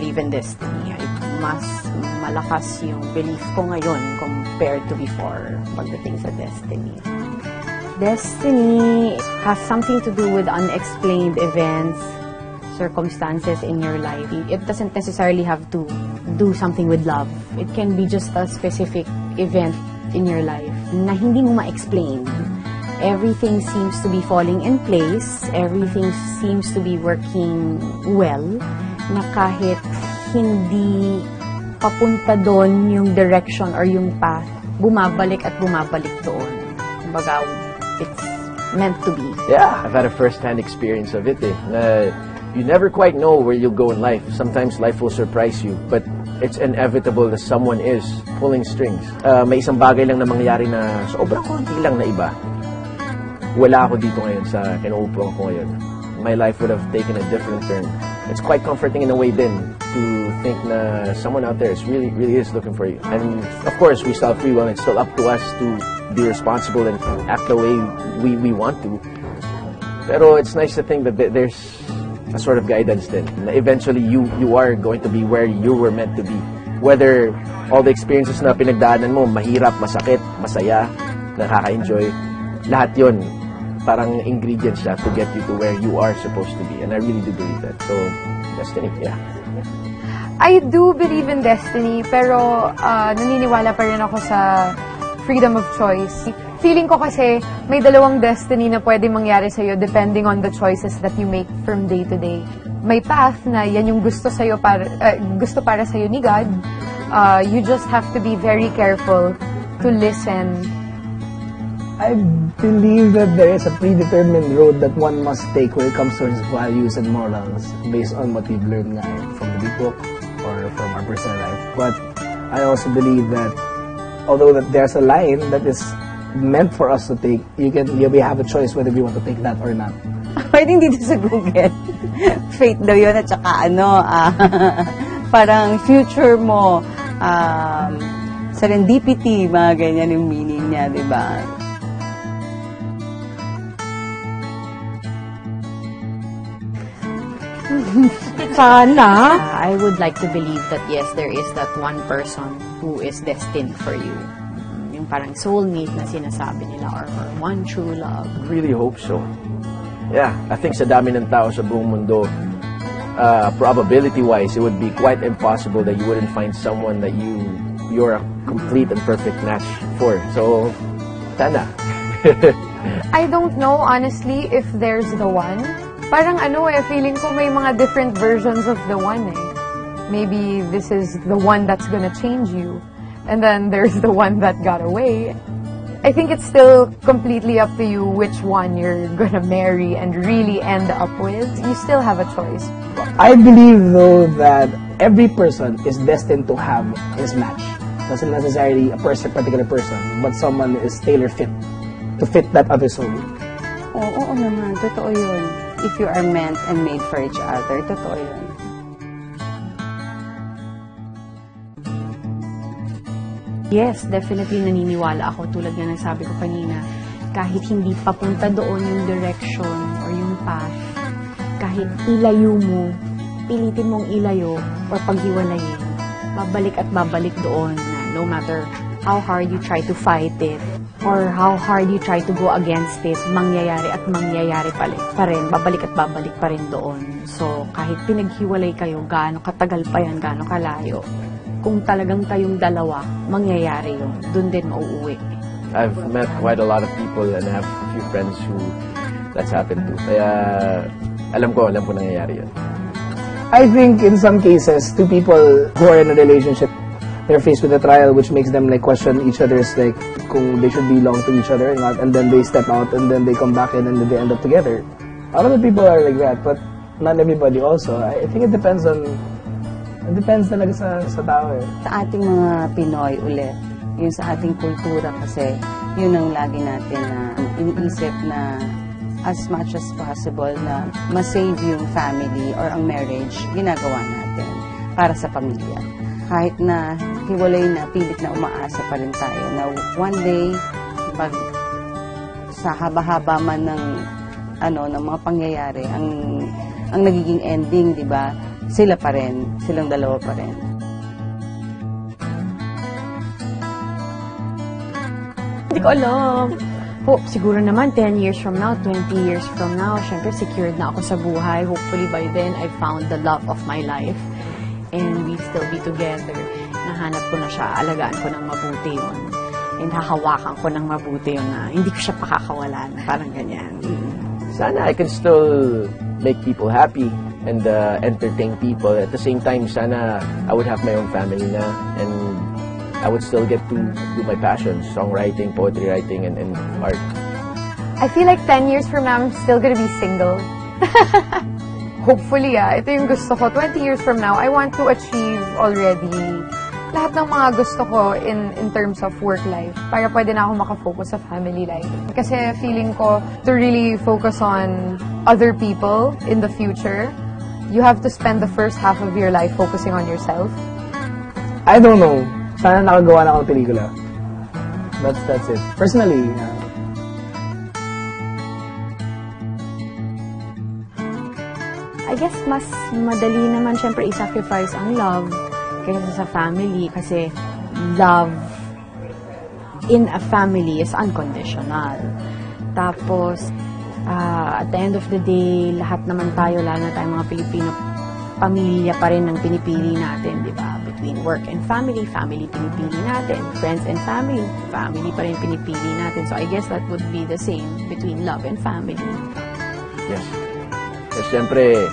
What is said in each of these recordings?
believe in destiny. Mas malakas yung belief ko ngayon compared to before pagdating sa destiny. Destiny has something to do with unexplained events, circumstances in your life. It doesn't necessarily have to do something with love. It can be just a specific event in your life na hindi mo ma-explain. Everything seems to be falling in place. Everything seems to be working well. Na kahit hindi papunta doon yung direction or yung path, bumabalik at bumabalik doon. Kumbaga, it's meant to be. Yeah, I've had a first-hand experience of it. You never quite know where you'll go in life. Sometimes life will surprise you, but it's inevitable that someone is pulling strings. May isang bagay lang na mangyayari na sobrang konti lang na iba. Wala ako dito ngayon sa kinuupuan ko ngayon. My life would have taken a different turn. It's quite comforting in a way then to think na someone out there is really is looking for you. And of course, we still have free will and it's still up to us to be responsible and act the way we want to. Pero it's nice to think that there's a sort of guidance then. Na eventually, you are going to be where you were meant to be. Whether all the experiences na pinagdaanan mo, mahirap, masakit, masaya, nakaka-enjoy, lahat yon parang ingredients siya to get you to where you are supposed to be. And I really do believe that. So, destiny, yeah. I do believe in destiny, pero naniniwala pa rin ako sa freedom of choice. Feeling ko kasi may dalawang destiny na pwede mangyari sa'yo depending on the choices that you make from day to day. May path na yan yung gusto para sa'yo ni God. You just have to be very careful to listen. I believe that there is a predetermined road that one must take when it comes to his values and morals based on what we've learned from the big book or from our personal life. But I also believe that although that there's a line that is meant for us to take, we have a choice whether we want to take that or not. Pwedeng dito sa Google. Fate daw yun at saka parang future mo, serendipity, mga ganyan yung meaning niya, di ba? Sana. I would like to believe that yes, there is that one person who is destined for you. Yung parang soulmate na sinasabi nila or one true love. I really hope so. Yeah, I think sa dami ng tao sa buong mundo, probability-wise, it would be quite impossible that you wouldn't find someone that you're a complete and perfect match for. So, sana. I don't know, honestly, if there's the one. Parang feeling ko may mga different versions of the one eh. Maybe this is the one that's gonna change you. And then there's the one that got away. I think it's still completely up to you which one you're gonna marry and really end up with. You still have a choice. I believe though that every person is destined to have his match. Doesn't necessarily a particular person, but someone is tailor-fit to fit that other soul. Oo naman, totoo yun. If you are meant and made for each other, totoo yun. Yes, definitely naniniwala ako. Tulad nga ng sabi ko kanina, kahit hindi papunta doon yung direction or yung path, kahit ilayo mo, pilitin mong ilayo or paghiwalayin, babalik at babalik doon na no matter how hard you try to fight it, or how hard you try to go against it, mangyayari at mangyayari pa rin, babalik at babalik pa rin doon. So, kahit pinaghiwalay kayo, gaano katagal pa yan, gaano kalayo, kung talagang kayong dalawa, mangyayari yun. Doon din mauuwi. I've met quite a lot of people and I have a few friends who that's happened to. Kaya, alam ko nangyayari yun. I think in some cases, two people who are in a relationship, they're faced with a trial which makes them question each other's kung they should belong to each other or not, and then they step out and then they come back in and then they end up together. A lot of people are like that, but not everybody also. I think it depends talaga sa tao eh. Sa ating mga Pinoy ulit, yung sa ating kultura kasi, yun ang lagi natin na iniisip na as much as possible na ma-save yung family or ang marriage, ginagawa natin para sa pamilya. Kahit na hiwalay na, pilit na umaasa pa rin tayo na one day, pag sa haba-haba man ng mga pangyayari, ang nagiging ending, di ba? sila pa rin, silang dalawa pa rin. Hindi ko alam. Siguro naman 10 years from now, 20 years from now, syempre secured na ako sa buhay. Hopefully by then, I found the love of my life. And we still be together. Nahanap ko na siya, alagaan ko ng mabuti yun. And hahawakan ko ng mabuti yun na hindi ko siya pakakawalan. Parang ganyan. Sana I can still make people happy and entertain people. At the same time, sana I would have my own family na, and I would still get to do my passions, songwriting, poetry writing, and art. I feel like 10 years from now, I'm still gonna be single. Hopefully, ito yung gusto ko. 20 years from now, I want to achieve already lahat ng mga gusto ko in terms of work life para pwede na ako makafocus sa family life. Kasi feeling ko to really focus on other people in the future, you have to spend the first half of your life focusing on yourself. I don't know. Sana nakagawa na ako ng pelikula. That's it. Personally, I guess mas madali naman syempre i-sacrifice ang love kaysa sa family kasi love in a family is unconditional. Tapos, at the end of the day, lahat naman tayo, lalo na tayong mga Pilipino, pamilya pa rin ang pinipili natin, di ba? Between work and family, family pinipili natin. Friends and family, family pa rin pinipili natin. So I guess that would be the same between love and family. Yes. Kasi syempre,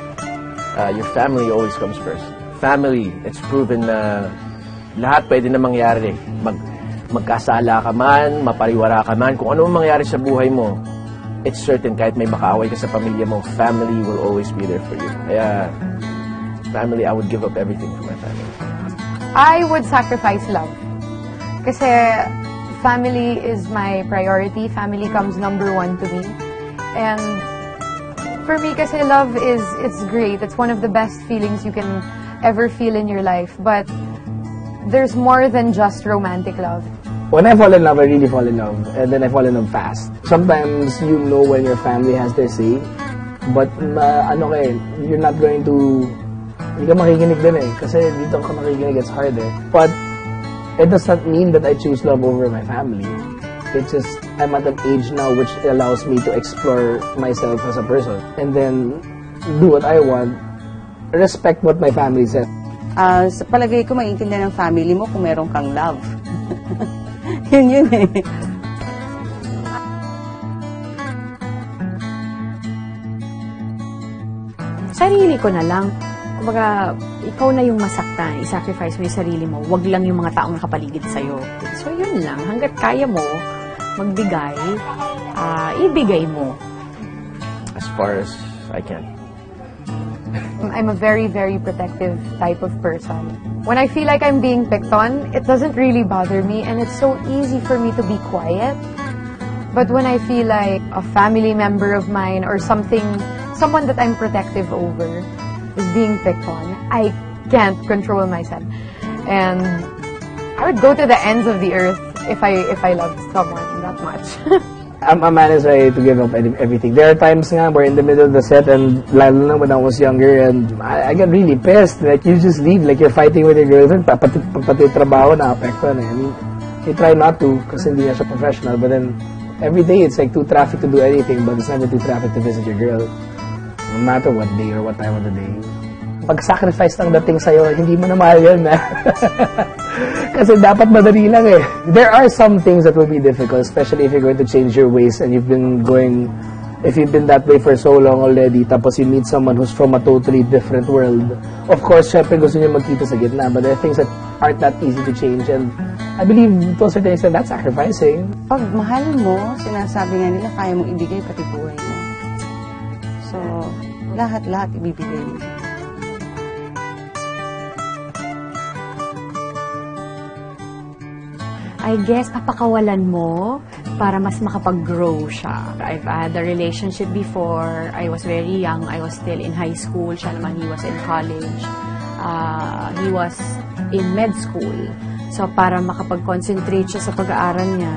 your family always comes first. Family, it's proven na lahat pwede na mangyari. Magkasala ka man, mapariwara ka man, kung ano mangyari sa buhay mo, it's certain kahit may makaaway ka sa pamilya mo, family will always be there for you. Kaya, family, I would give up everything for my family. I would sacrifice love. Kasi family is my priority. Family comes number one to me. And for me, kasi love it's great. It's one of the best feelings you can ever feel in your life. But there's more than just romantic love. when I fall in love, I really fall in love. And then I fall in love fast. Sometimes you know when your family has their say. But you're not going to... Hindi ka makikinig din eh. Kasi dito ka makikinig, it's hard eh. But it does not mean that I choose love over my family. It's just, I'm at an age now which allows me to explore myself as a person. And then, do what I want. Respect what my family says. Sa palagay ko, maintindihan ng family mo kung meron kang love. yun eh. Sarili ko na lang. Kumbaga, ikaw na yung masaktan. I-sacrifice mo yung sarili mo. Huwag lang yung mga taong nakapaligid sa'yo. So, yun lang. Hanggat kaya mo magbigay, ibigay mo. As far as I can. I'm a very, very protective type of person. When I feel like I'm being picked on, it doesn't really bother me, and it's so easy for me to be quiet. But when I feel like a family member of mine or someone that I'm protective over is being picked on, I can't control myself. And I would go to the ends of the earth if I loved someone that much. A man is ready to give up everything. There are times nga we're in the middle of the set, and lalo na when I was younger, and I get really pissed. Like, you just leave, like you're fighting with your girlfriend, pati trabaho na apektuhan eh. I mean, you try not to kasi hindi na siya professional, but then every day it's like too traffic to do anything, but it's never too traffic to visit your girl. No matter what day or what time of the day. Pag-sacrifice ng dating sa'yo, hindi mo na mahal yun na. Kasi dapat madali lang eh. There are some things that will be difficult, especially if you're going to change your ways and if you've been that way for so long already, tapos you meet someone who's from a totally different world. Of course, syempre gusto niyo magkita sa gitna, but there are things that aren't that easy to change, and I believe to a certain extent that's sacrificing. Pag mahal mo, sinasabi nga nila, kaya mong ibigay pati buhay mo. So, lahat-lahat ibibigay mo. I guess, papakawalan mo para mas makapag-grow siya. I've had a relationship before. I was very young. I was still in high school. Siya naman, he was in college. He was in med school. So, para makapag-concentrate siya sa pag-aaral niya,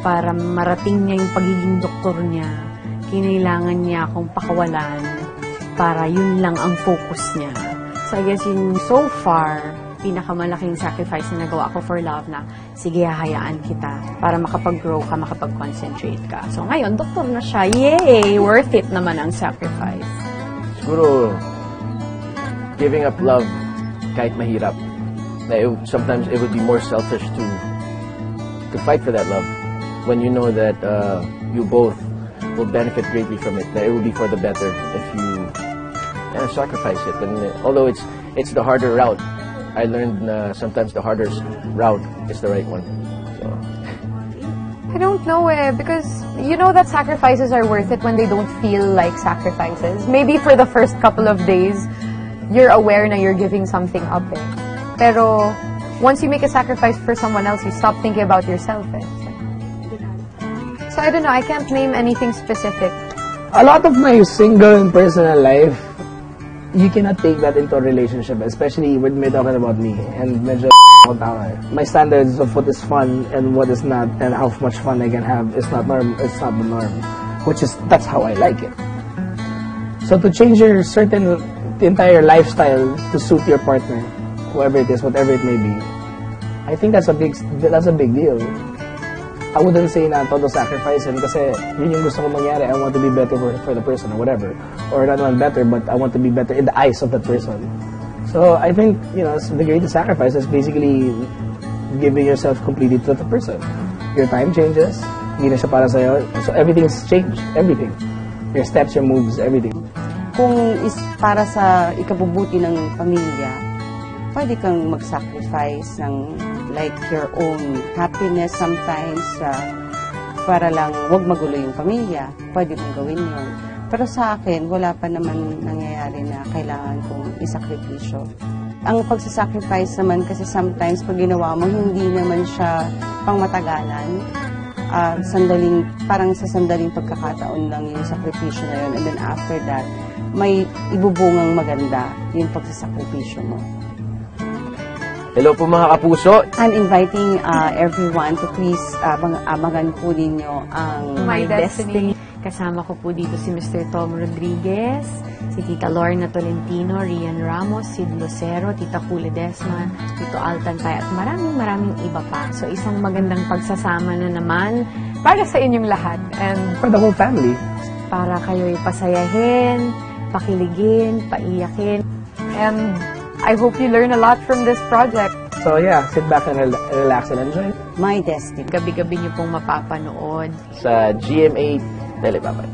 para marating niya yung pagiging doktor niya, kinailangan niya akong pakawalan para yun lang ang focus niya So I guess yun so far, pinakamalaking sacrifice na nagawa ko for love na, sige, hahayaan kita para makapag-grow ka, makapag-concentrate ka. So ngayon, doktor na siya. Yay! Worth it naman ang sacrifice. Siguro, giving up love kahit mahirap. Sometimes it would be more selfish to fight for that love when you know that you both will benefit greatly from it. That it will be for the better if you sacrifice it. And although it's the harder route, I learned sometimes the hardest route is the right one. So. I don't know because you know that sacrifices are worth it when they don't feel like sacrifices. Maybe for the first couple of days, you're aware na you're giving something up Pero once you make a sacrifice for someone else, you stop thinking about yourself So I don't know, I can't name anything specific. A lot of my single and personal life, you cannot take that into a relationship, especially when we're talking about me. And medyo my standards of what is fun and what is not, and how much fun I can have is not norm. It's not the norm, that's how I like it. So to change your entire lifestyle to suit your partner, whoever it is, whatever it may be, I think that's a big deal. I wouldn't say na todo sacrifice kasi yun yung gusto ko mangyari. I want to be better for the person or whatever. Or not only better, but I want to be better in the eyes of that person. So I think, the greatest sacrifice is basically giving yourself completely to the person. Your time changes, hindi na siya para sa'yo. So everything's changed, everything. Your steps, your moves, everything. Kung para sa ikabubuti ng pamilya, pwede kang mag-sacrifice ng like your own happiness sometimes para lang wag magulo yung pamilya. Pwede mong gawin yun. Pero sa akin, wala pa naman nangyayari na kailangan kong isakripisyo. Ang pagsasacrifice naman kasi sometimes pag ginawa mo, hindi naman siya pangmatagalan. Parang sa sandaling pagkakataon lang yung sakripisyo na yun. And then after that, may ibubungang maganda yung pagsasakripisyo mo. Hello po mga kapuso. I'm inviting everyone to please abangan po ninyo ang My Destiny. Kasama ko po dito si Mr. Tom Rodriguez, si Tita Lorna Tolentino, Rian Ramos, Sid Lucero, Tita Kule Desma, Tito Altantay, at maraming iba pa. So isang magandang pagsasama na naman para sa inyong lahat. And For the whole family. Para kayo'y pasayahin, pakiligin, paiyakin. And I hope you learn a lot from this project. So yeah, sit back and relax and enjoy. My Destiny. Gabi-gabi niyo pong mapapanood Sa GMA Telebabad.